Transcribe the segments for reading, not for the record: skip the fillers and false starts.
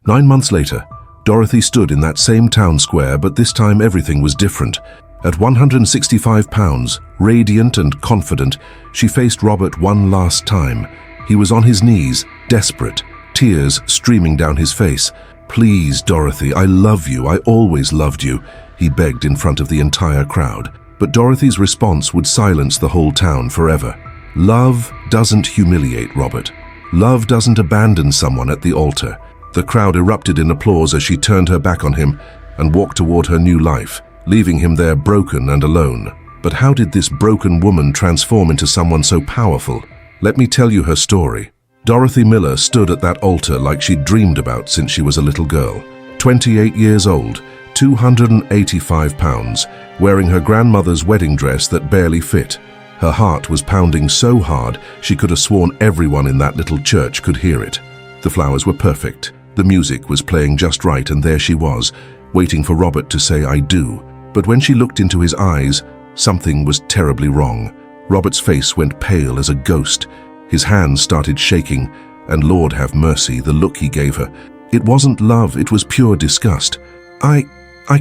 9 months later, Dorothy stood in that same town square, but this time everything was different. At 165 pounds, radiant and confident, she faced Robert one last time. He was on his knees, desperate, tears streaming down his face. "Please, Dorothy, I love you. I always loved you," he begged in front of the entire crowd. But Dorothy's response would silence the whole town forever. Love doesn't humiliate Robert. Love doesn't abandon someone at the altar. The crowd erupted in applause as she turned her back on him and walked toward her new life, leaving him there broken and alone. But how did this broken woman transform into someone so powerful? Let me tell you her story. Dorothy Miller stood at that altar like she'd dreamed about since she was a little girl. 28 years old, 285 pounds, wearing her grandmother's wedding dress that barely fit. Her heart was pounding so hard she could have sworn everyone in that little church could hear it. The flowers were perfect. The music was playing just right, and there she was, waiting for Robert to say "I do." But when she looked into his eyes, something was terribly wrong. Robert's face went pale as a ghost. His hands started shaking, and Lord have mercy, the look he gave her. It wasn't love, it was pure disgust. I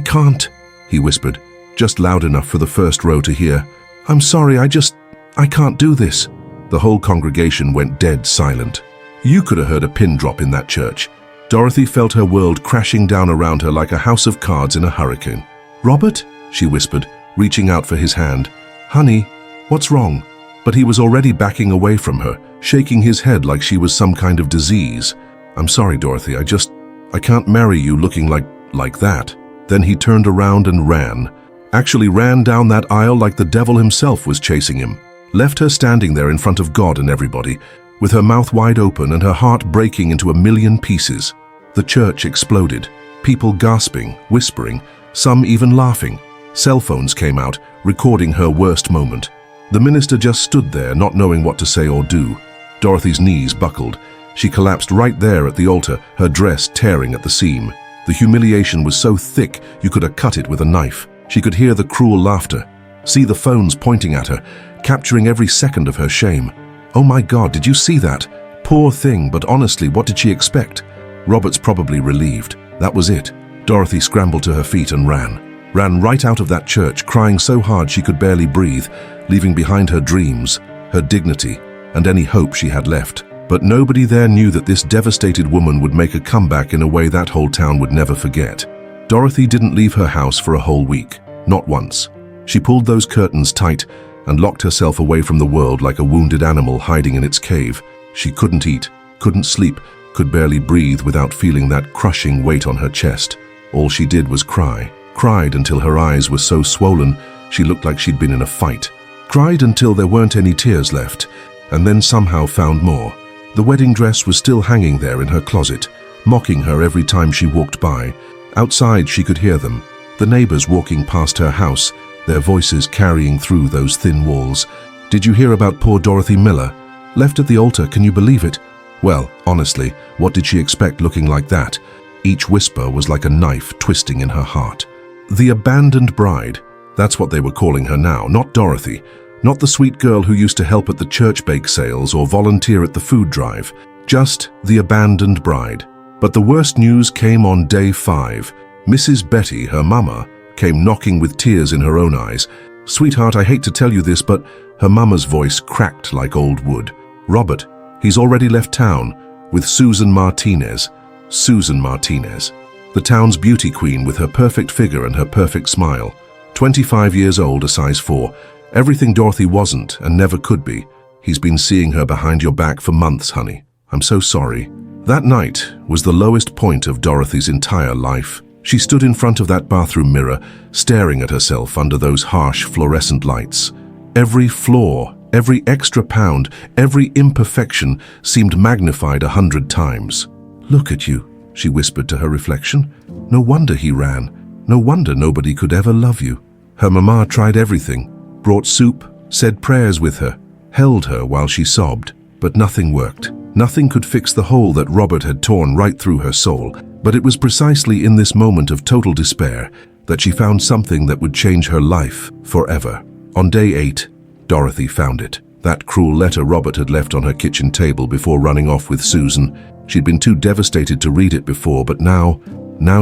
can't," he whispered, just loud enough for the first row to hear. "I'm sorry, I can't do this." The whole congregation went dead silent. You could have heard a pin drop in that church. Dorothy felt her world crashing down around her like a house of cards in a hurricane. "Robert?" she whispered, reaching out for his hand. "Honey, what's wrong?" But he was already backing away from her, shaking his head like she was some kind of disease. "I'm sorry, Dorothy, I can't marry you looking like that." Then he turned around and ran. Actually ran down that aisle like the devil himself was chasing him. Left her standing there in front of God and everybody, with her mouth wide open and her heart breaking into a million pieces. The church exploded, people gasping, whispering, some even laughing. Cell phones came out, recording her worst moment. The minister just stood there, not knowing what to say or do. Dorothy's knees buckled. She collapsed right there at the altar, her dress tearing at the seam. The humiliation was so thick you could have cut it with a knife. She could hear the cruel laughter, see the phones pointing at her, capturing every second of her shame. Oh my God, did you see that? Poor thing, but honestly, what did she expect? Robert's probably relieved. That was it. Dorothy scrambled to her feet and ran. Ran right out of that church, crying so hard she could barely breathe, leaving behind her dreams, her dignity, and any hope she had left. But nobody there knew that this devastated woman would make a comeback in a way that whole town would never forget. Dorothy didn't leave her house for a whole week, not once. She pulled those curtains tight and locked herself away from the world like a wounded animal hiding in its cave. She couldn't eat, couldn't sleep, could barely breathe without feeling that crushing weight on her chest. All she did was cry. Cried until her eyes were so swollen she looked like she'd been in a fight. Cried until there weren't any tears left, and then somehow found more. The wedding dress was still hanging there in her closet, mocking her every time she walked by. Outside she could hear them, the neighbors walking past her house, their voices carrying through those thin walls. "Did you hear about poor Dorothy Miller? Left at the altar, can you believe it?" Well, honestly, what did she expect looking like that? Each whisper was like a knife twisting in her heart. The abandoned bride, that's what they were calling her now, not Dorothy. Not the sweet girl who used to help at the church bake sales or volunteer at the food drive. Just the abandoned bride. But the worst news came on day 5. Mrs. Betty, her mama, came knocking with tears in her own eyes. "Sweetheart, I hate to tell you this, but..." Her mama's voice cracked like old wood. "Robert, he's already left town with Susan Martinez." Susan Martinez. The town's beauty queen with her perfect figure and her perfect smile. 25 years old, a size 4. Everything Dorothy wasn't and never could be. "He's been seeing her behind your back for months, honey. I'm so sorry." That night was the lowest point of Dorothy's entire life. She stood in front of that bathroom mirror, staring at herself under those harsh fluorescent lights. Every flaw, every extra pound, every imperfection seemed magnified 100 times. "Look at you," she whispered to her reflection. "No wonder he ran. No wonder nobody could ever love you." Her mama tried everything, brought soup, said prayers with her, held her while she sobbed, but nothing worked. Nothing could fix the hole that Robert had torn right through her soul. But it was precisely in this moment of total despair that she found something that would change her life forever. On day 8, Dorothy found it. That cruel letter Robert had left on her kitchen table before running off with Susan. She'd been too devastated to read it before, but now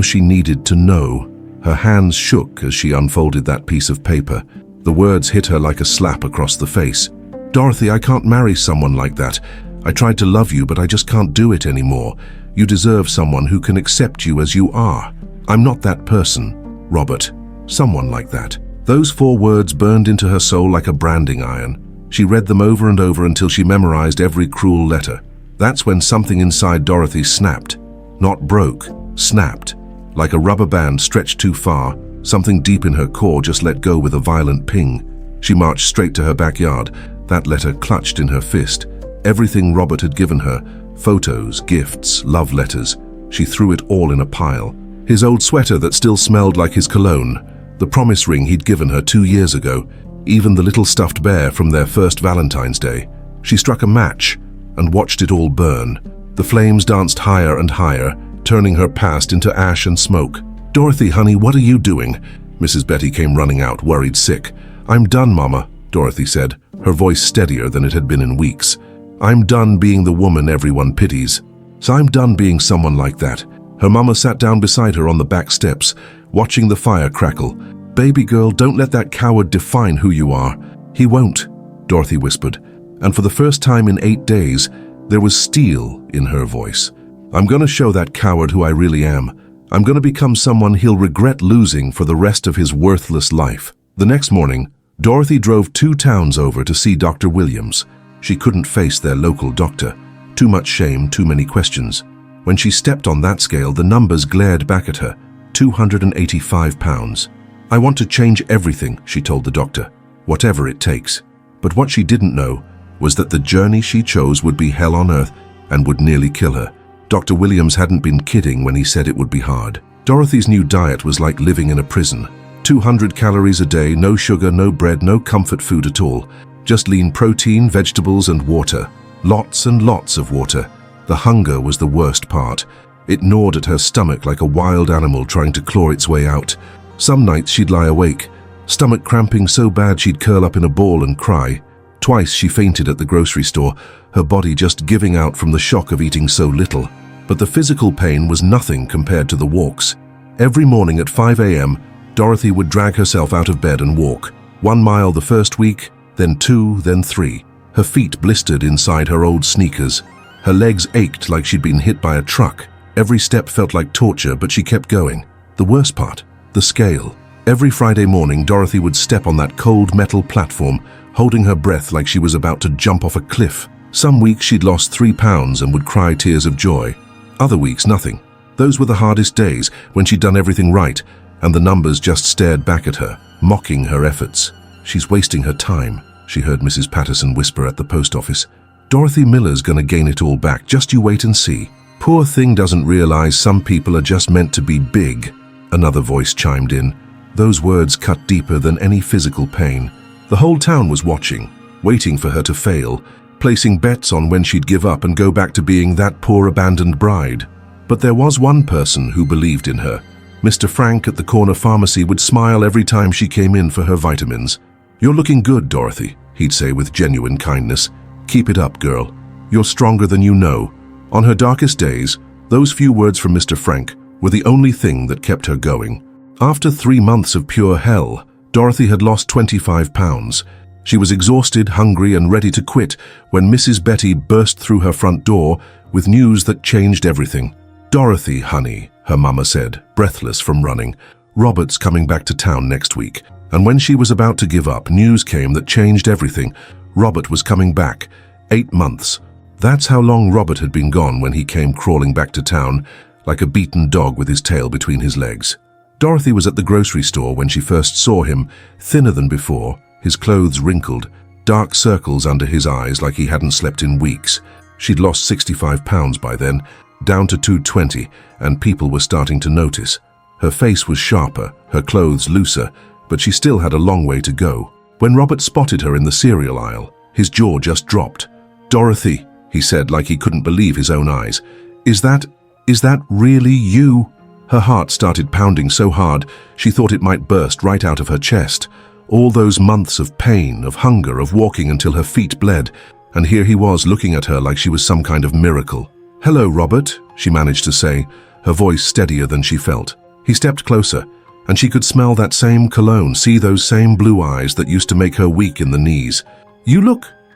she needed to know. Her hands shook as she unfolded that piece of paper. The words hit her like a slap across the face. "Dorothy, I can't marry someone like that. I tried to love you, but I just can't do it anymore. You deserve someone who can accept you as you are. I'm not that person, Robert. Someone like that." Those 4 words burned into her soul like a branding iron. She read them over and over until she memorized every cruel letter. That's when something inside Dorothy snapped. Not broke, snapped. Like a rubber band stretched too far, something deep in her core just let go with a violent ping. She marched straight to her backyard, that letter clutched in her fist. Everything Robert had given her, photos, gifts, love letters, she threw it all in a pile. His old sweater that still smelled like his cologne, the promise ring he'd given her 2 years ago, even the little stuffed bear from their first Valentine's Day. She struck a match and watched it all burn. The flames danced higher and higher, turning her past into ash and smoke. "Dorothy, honey, what are you doing?" Mrs. Betty came running out, worried sick. "I'm done, Mama," Dorothy said, her voice steadier than it had been in weeks. "I'm done being the woman everyone pities. So I'm done being someone like that." Her mama sat down beside her on the back steps, watching the fire crackle. "Baby girl, don't let that coward define who you are." "He won't," Dorothy whispered, and for the first time in 8 days, there was steel in her voice. "I'm gonna show that coward who I really am. I'm gonna become someone he'll regret losing for the rest of his worthless life." The next morning, Dorothy drove 2 towns over to see Dr. Williams. She couldn't face their local doctor. Too much shame, too many questions. When she stepped on that scale, the numbers glared back at her. 285 pounds. "I want to change everything," she told the doctor, "whatever it takes." But what she didn't know was that the journey she chose would be hell on earth and would nearly kill her. Dr. Williams hadn't been kidding when he said it would be hard. Dorothy's new diet was like living in a prison. 200 calories a day, no sugar, no bread, no comfort food at all. Just lean protein, vegetables, and water. Lots and lots of water. The hunger was the worst part. It gnawed at her stomach like a wild animal trying to claw its way out. Some nights she'd lie awake, stomach cramping so bad she'd curl up in a ball and cry. Twice she fainted at the grocery store, her body just giving out from the shock of eating so little. But the physical pain was nothing compared to the walks. Every morning at 5 a.m., Dorothy would drag herself out of bed and walk. 1 mile the first week, then 2, then 3. Her feet blistered inside her old sneakers. Her legs ached like she'd been hit by a truck. Every step felt like torture, but she kept going. The worst part, the scale. Every Friday morning, Dorothy would step on that cold metal platform, holding her breath like she was about to jump off a cliff. Some weeks she'd lost 3 pounds and would cry tears of joy. Other weeks, nothing. Those were the hardest days, when she'd done everything right, and the numbers just stared back at her, mocking her efforts. "She's wasting her time," she heard Mrs. Patterson whisper at the post office. "Dorothy Miller's gonna gain it all back, just you wait and see. Poor thing doesn't realize some people are just meant to be big," another voice chimed in. Those words cut deeper than any physical pain. The whole town was watching, waiting for her to fail, placing bets on when she'd give up and go back to being that poor abandoned bride. But there was one person who believed in her. Mr. Frank at the corner pharmacy would smile every time she came in for her vitamins. "You're looking good, Dorothy," he'd say with genuine kindness. "Keep it up, girl. You're stronger than you know." On her darkest days, those few words from Mr. Frank were the only thing that kept her going. After 3 months of pure hell, Dorothy had lost 25 pounds. She was exhausted, hungry, and ready to quit when Mrs. Betty burst through her front door with news that changed everything. "Dorothy, honey," her mama said, breathless from running, "Robert's coming back to town next week." And when she was about to give up, news came that changed everything. Robert was coming back. 8 months. That's how long Robert had been gone when he came crawling back to town, like a beaten dog with his tail between his legs. Dorothy was at the grocery store when she first saw him, thinner than before, his clothes wrinkled, dark circles under his eyes like he hadn't slept in weeks. She'd lost 65 pounds by then, down to 220, and people were starting to notice. Her face was sharper, her clothes looser, but she still had a long way to go. When Robert spotted her in the cereal aisle, his jaw just dropped. "Dorothy," he said like he couldn't believe his own eyes. Is that really you?" Her heart started pounding so hard, she thought it might burst right out of her chest. All those months of pain, of hunger, of walking until her feet bled, and here he was looking at her like she was some kind of miracle. "Hello, Robert," she managed to say, her voice steadier than she felt. He stepped closer, and she could smell that same cologne, see those same blue eyes that used to make her weak in the knees.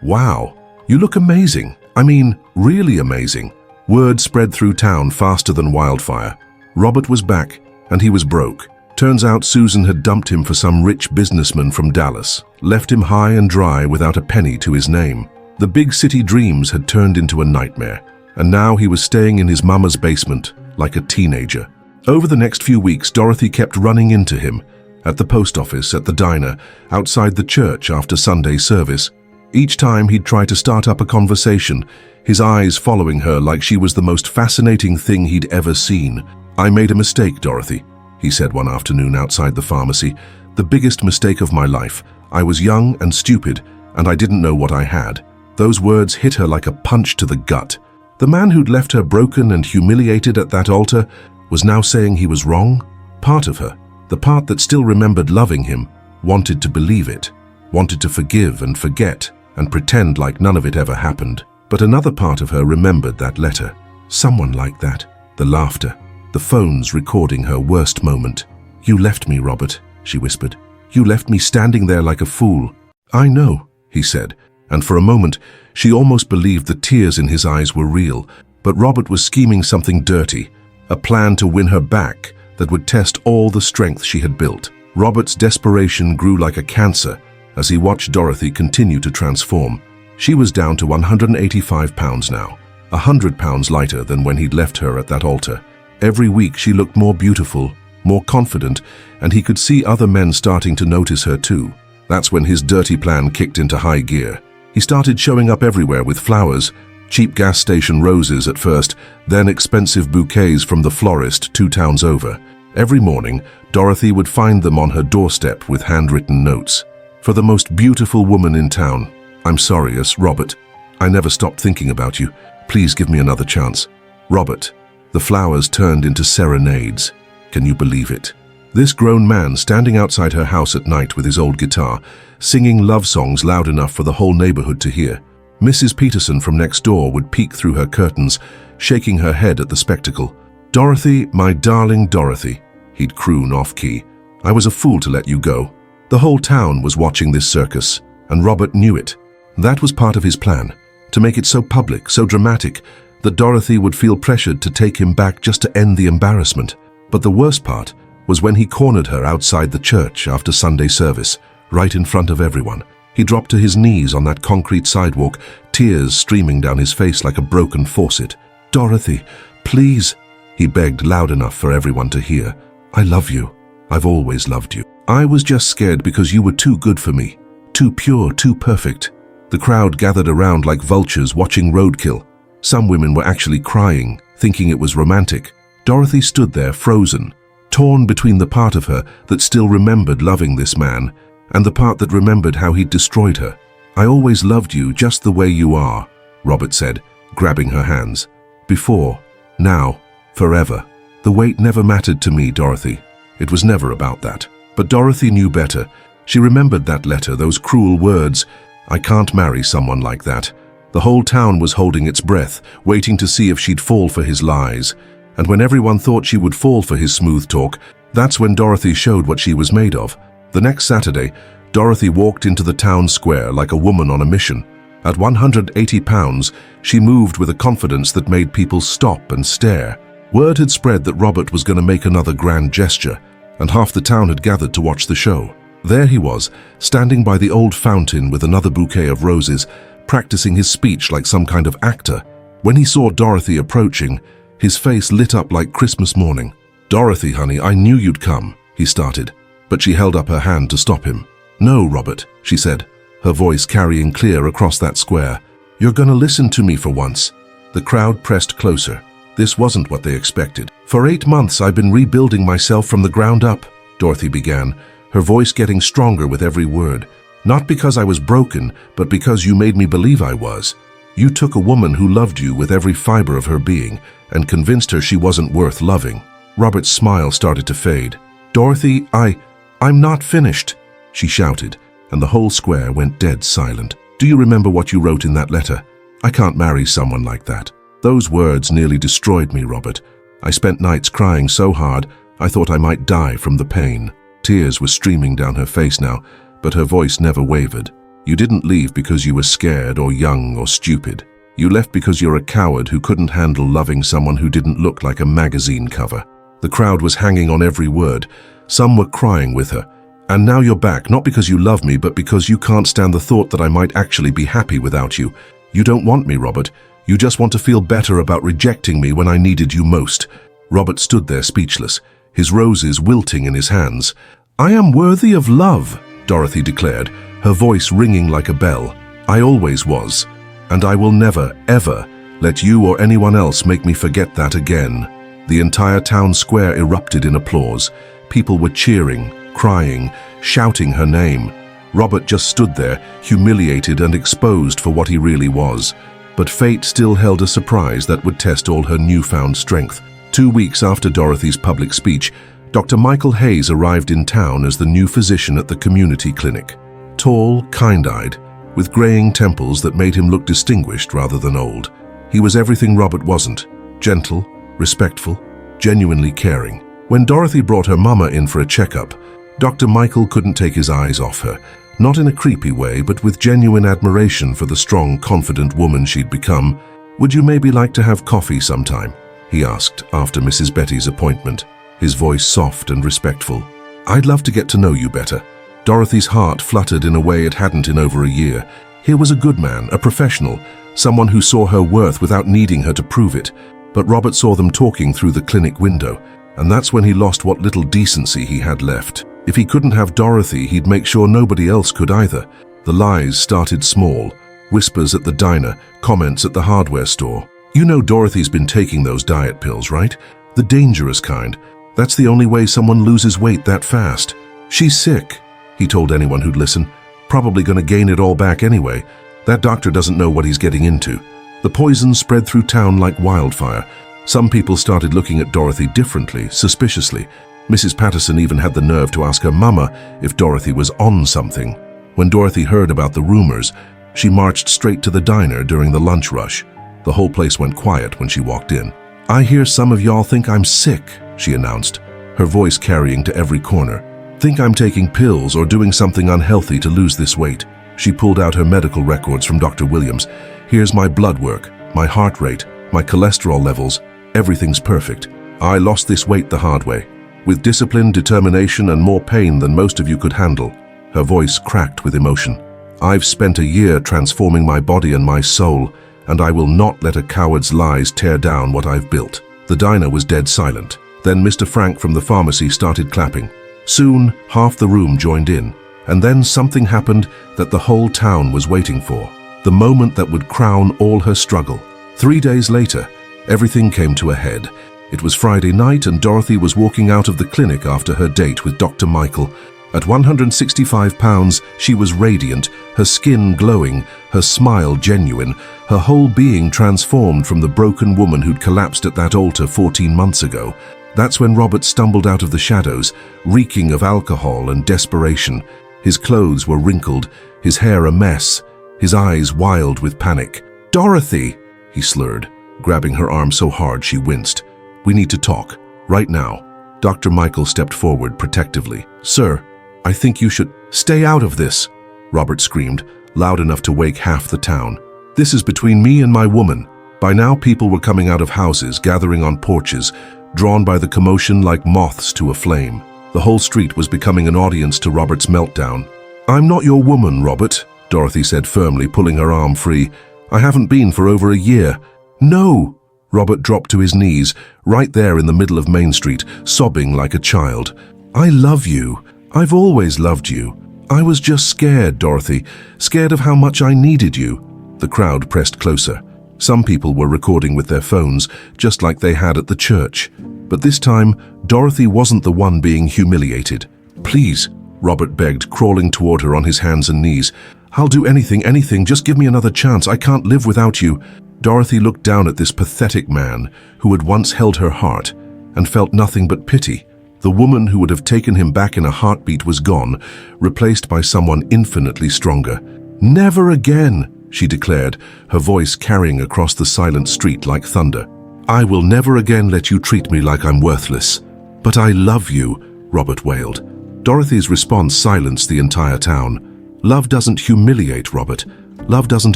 Wow, you look amazing. I mean, really amazing." Word spread through town faster than wildfire. Robert was back, and he was broke. Turns out Susan had dumped him for some rich businessman from Dallas, left him high and dry without a penny to his name. The big city dreams had turned into a nightmare, and now he was staying in his mama's basement like a teenager. Over the next few weeks, Dorothy kept running into him, at the post office, at the diner, outside the church after Sunday service. Each time he'd try to start up a conversation, his eyes following her like she was the most fascinating thing he'd ever seen. "I made a mistake, Dorothy," he said one afternoon outside the pharmacy. "The biggest mistake of my life. I was young and stupid, and I didn't know what I had." Those words hit her like a punch to the gut. The man who'd left her broken and humiliated at that altar was now saying he was wrong. Part of her, the part that still remembered loving him, wanted to believe it, wanted to forgive and forget and pretend like none of it ever happened. But another part of her remembered that letter. Someone like that. The laughter. The phones recording her worst moment. "You left me, Robert," she whispered. "You left me standing there like a fool." "I know," he said, and for a moment she almost believed the tears in his eyes were real. But Robert was scheming something dirty, a plan to win her back that would test all the strength she had built. Robert's desperation grew like a cancer as he watched Dorothy continue to transform. She was down to 185 pounds now, 100 pounds lighter than when he'd left her at that altar. Every week she looked more beautiful, more confident, and he could see other men starting to notice her too. That's when his dirty plan kicked into high gear. He started showing up everywhere with flowers, cheap gas station roses at first, then expensive bouquets from the florist 2 towns over. Every morning, Dorothy would find them on her doorstep with handwritten notes. "For the most beautiful woman in town. I'm sorry, Robert. I never stopped thinking about you. Please give me another chance. Robert." The flowers turned into serenades. Can you believe it? This grown man standing outside her house at night with his old guitar, singing love songs loud enough for the whole neighborhood to hear. Mrs. Peterson from next door would peek through her curtains, shaking her head at the spectacle. "Dorothy, my darling Dorothy," he'd croon off-key. "I was a fool to let you go." The whole town was watching this circus, and Robert knew it. That was part of his plan, to make it so public, so dramatic, that Dorothy would feel pressured to take him back just to end the embarrassment. But the worst part was when he cornered her outside the church after Sunday service, right in front of everyone. He dropped to his knees on that concrete sidewalk, tears streaming down his face like a broken faucet. "Dorothy, please," he begged loud enough for everyone to hear. "I love you. I've always loved you. I was just scared because you were too good for me, too pure, too perfect." The crowd gathered around like vultures watching roadkill. Some women were actually crying, thinking it was romantic. Dorothy stood there frozen, torn between the part of her that still remembered loving this man and the part that remembered how he'd destroyed her. "I always loved you just the way you are," Robert said, grabbing her hands. "Before, now, forever. The weight never mattered to me, Dorothy. It was never about that." But Dorothy knew better. She remembered that letter, those cruel words. "I can't marry someone like that." The whole town was holding its breath, waiting to see if she'd fall for his lies. And when everyone thought she would fall for his smooth talk, that's when Dorothy showed what she was made of. The next Saturday, Dorothy walked into the town square like a woman on a mission. At 180 pounds, she moved with a confidence that made people stop and stare. Word had spread that Robert was going to make another grand gesture, and half the town had gathered to watch the show. There he was, standing by the old fountain with another bouquet of roses, practicing his speech like some kind of actor. When he saw Dorothy approaching, his face lit up like Christmas morning. "Dorothy, honey, I knew you'd come," he started, but she held up her hand to stop him. "No, Robert," she said, her voice carrying clear across that square. "You're gonna listen to me for once." The crowd pressed closer. This wasn't what they expected. "For 8 months I've been rebuilding myself from the ground up," Dorothy began, her voice getting stronger with every word. "Not because I was broken, but because you made me believe I was. You took a woman who loved you with every fiber of her being and convinced her she wasn't worth loving." Robert's smile started to fade. "Dorothy, I'm not finished." she shouted, and the whole square went dead silent. "Do you remember what you wrote in that letter? I can't marry someone like that." Those words nearly destroyed me, Robert. I spent nights crying so hard, I thought I might die from the pain. Tears were streaming down her face now, but her voice never wavered. "You didn't leave because you were scared or young or stupid. You left because you're a coward who couldn't handle loving someone who didn't look like a magazine cover." The crowd was hanging on every word. Some were crying with her. "And now you're back, not because you love me, but because you can't stand the thought that I might actually be happy without you. You don't want me, Robert. You just want to feel better about rejecting me when I needed you most." Robert stood there speechless, his roses wilting in his hands. "I am worthy of love," Dorothy declared, her voice ringing like a bell. "I always was, and I will never, ever let you or anyone else make me forget that again." The entire town square erupted in applause. People were cheering, crying, shouting her name. Robert just stood there, humiliated and exposed for what he really was. But fate still held a surprise that would test all her newfound strength. 2 weeks after Dorothy's public speech, Dr. Michael Hayes arrived in town as the new physician at the community clinic. Tall, kind-eyed, with graying temples that made him look distinguished rather than old. He was everything Robert wasn't: gentle, respectful, genuinely caring. When Dorothy brought her mama in for a checkup, Dr. Michael couldn't take his eyes off her, not in a creepy way, but with genuine admiration for the strong, confident woman she'd become. "Would you maybe like to have coffee sometime?" he asked after Mrs. Betty's appointment, his voice soft and respectful. "I'd love to get to know you better." Dorothy's heart fluttered in a way it hadn't in over a year. Here was a good man, a professional, someone who saw her worth without needing her to prove it. But Robert saw them talking through the clinic window, and that's when he lost what little decency he had left. If he couldn't have Dorothy, he'd make sure nobody else could either. The lies started small. Whispers at the diner, comments at the hardware store. "You know Dorothy's been taking those diet pills, right? The dangerous kind. That's the only way someone loses weight that fast. She's sick," he told anyone who'd listen. "Probably gonna gain it all back anyway. That doctor doesn't know what he's getting into." The poison spread through town like wildfire. Some people started looking at Dorothy differently, suspiciously. Mrs. Patterson even had the nerve to ask her mama if Dorothy was on something. When Dorothy heard about the rumors, she marched straight to the diner during the lunch rush. The whole place went quiet when she walked in. "I hear some of y'all think I'm sick," she announced, her voice carrying to every corner. "Think I'm taking pills or doing something unhealthy to lose this weight." She pulled out her medical records from Dr. Williams. "Here's my blood work, my heart rate, my cholesterol levels. Everything's perfect. I lost this weight the hard way, with discipline, determination, and more pain than most of you could handle." Her voice cracked with emotion. "I've spent a year transforming my body and my soul, and I will not let a coward's lies tear down what I've built." The diner was dead silent. Then Mr. Frank from the pharmacy started clapping. Soon, half the room joined in. And then something happened that the whole town was waiting for. The moment that would crown all her struggle. 3 days later, everything came to a head. It was Friday night and Dorothy was walking out of the clinic after her date with Dr. Michael. At 165 pounds, she was radiant, her skin glowing, her smile genuine, her whole being transformed from the broken woman who'd collapsed at that altar 14 months ago. That's when Robert stumbled out of the shadows, reeking of alcohol and desperation. His clothes were wrinkled, his hair a mess, his eyes wild with panic. "Dorothy!" he slurred, grabbing her arm so hard she winced. "We need to talk, right now." Dr. Michael stepped forward protectively. "Sir, I think you should stay out of this," Robert screamed, loud enough to wake half the town. "This is between me and my woman." By now people were coming out of houses, gathering on porches, drawn by the commotion like moths to a flame. The whole street was becoming an audience to Robert's meltdown. "I'm not your woman, Robert," Dorothy said firmly, pulling her arm free. "I haven't been for over a year." "No!" Robert dropped to his knees, right there in the middle of Main Street, sobbing like a child. "I love you. I've always loved you. I was just scared, Dorothy, scared of how much I needed you." The crowd pressed closer. Some people were recording with their phones, just like they had at the church. But this time, Dorothy wasn't the one being humiliated. "Please," Robert begged, crawling toward her on his hands and knees. "I'll do anything, just give me another chance. I can't live without you." Dorothy looked down at this pathetic man who had once held her heart and felt nothing but pity. The woman who would have taken him back in a heartbeat was gone, replaced by someone infinitely stronger. "Never again," she declared, her voice carrying across the silent street like thunder. "I will never again let you treat me like I'm worthless." "But I love you," Robert wailed. Dorothy's response silenced the entire town. Love doesn't humiliate, Robert. Love doesn't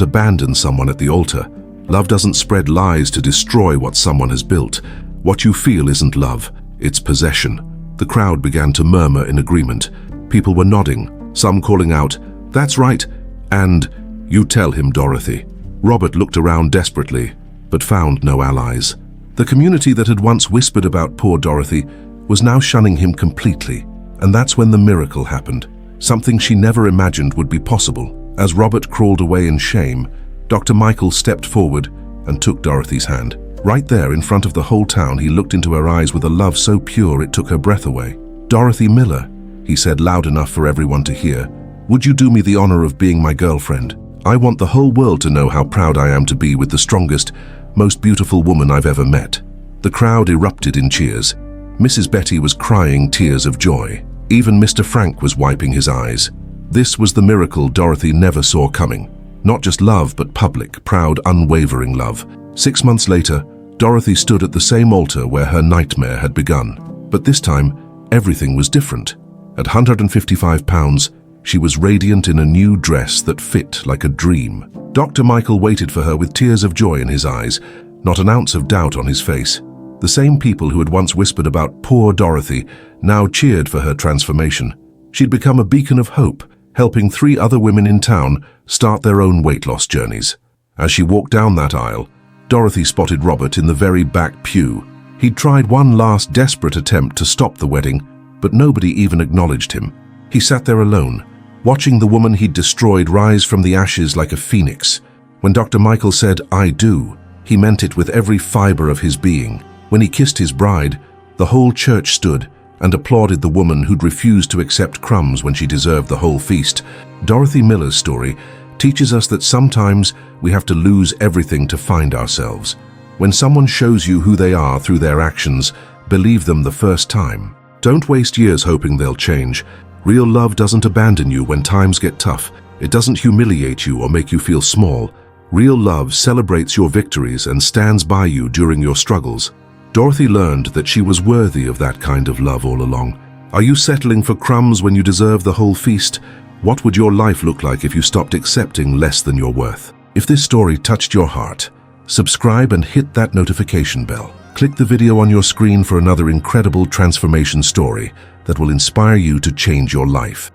abandon someone at the altar. Love doesn't spread lies to destroy what someone has built. What you feel isn't love, it's possession. The crowd began to murmur in agreement. People were nodding, some calling out, "That's right," and "You tell him, Dorothy." Robert looked around desperately, but found no allies. The community that had once whispered about poor Dorothy was now shunning him completely, and that's when the miracle happened. Something she never imagined would be possible. As Robert crawled away in shame, Dr. Michael stepped forward and took Dorothy's hand. Right there in front of the whole town, he looked into her eyes with a love so pure it took her breath away. "Dorothy Miller," he said loud enough for everyone to hear, "would you do me the honor of being my girlfriend? I want the whole world to know how proud I am to be with the strongest, most beautiful woman I've ever met." The crowd erupted in cheers. Mrs. Betty was crying tears of joy. Even Mr. Frank was wiping his eyes. This was the miracle Dorothy never saw coming. Not just love, but public, proud, unwavering love. 6 months later, Dorothy stood at the same altar where her nightmare had begun. But this time, everything was different. At 155 pounds, she was radiant in a new dress that fit like a dream. Dr. Michael waited for her with tears of joy in his eyes, not an ounce of doubt on his face. The same people who had once whispered about poor Dorothy now cheered for her transformation. She'd become a beacon of hope, helping 3 other women in town start their own weight loss journeys. As she walked down that aisle, Dorothy spotted Robert in the very back pew. He'd tried one last desperate attempt to stop the wedding, but nobody even acknowledged him. He sat there alone, watching the woman he'd destroyed rise from the ashes like a phoenix. When Dr. Michael said, "I do," he meant it with every fiber of his being. When he kissed his bride, the whole church stood and applauded the woman who'd refused to accept crumbs when she deserved the whole feast. Dorothy Miller's story teaches us that sometimes we have to lose everything to find ourselves. When someone shows you who they are through their actions, believe them the first time. Don't waste years hoping they'll change. Real love doesn't abandon you when times get tough. It doesn't humiliate you or make you feel small. Real love celebrates your victories and stands by you during your struggles. Dorothy learned that she was worthy of that kind of love all along. Are you settling for crumbs when you deserve the whole feast? What would your life look like if you stopped accepting less than your worth? If this story touched your heart, subscribe and hit that notification bell. Click the video on your screen for another incredible transformation story that will inspire you to change your life.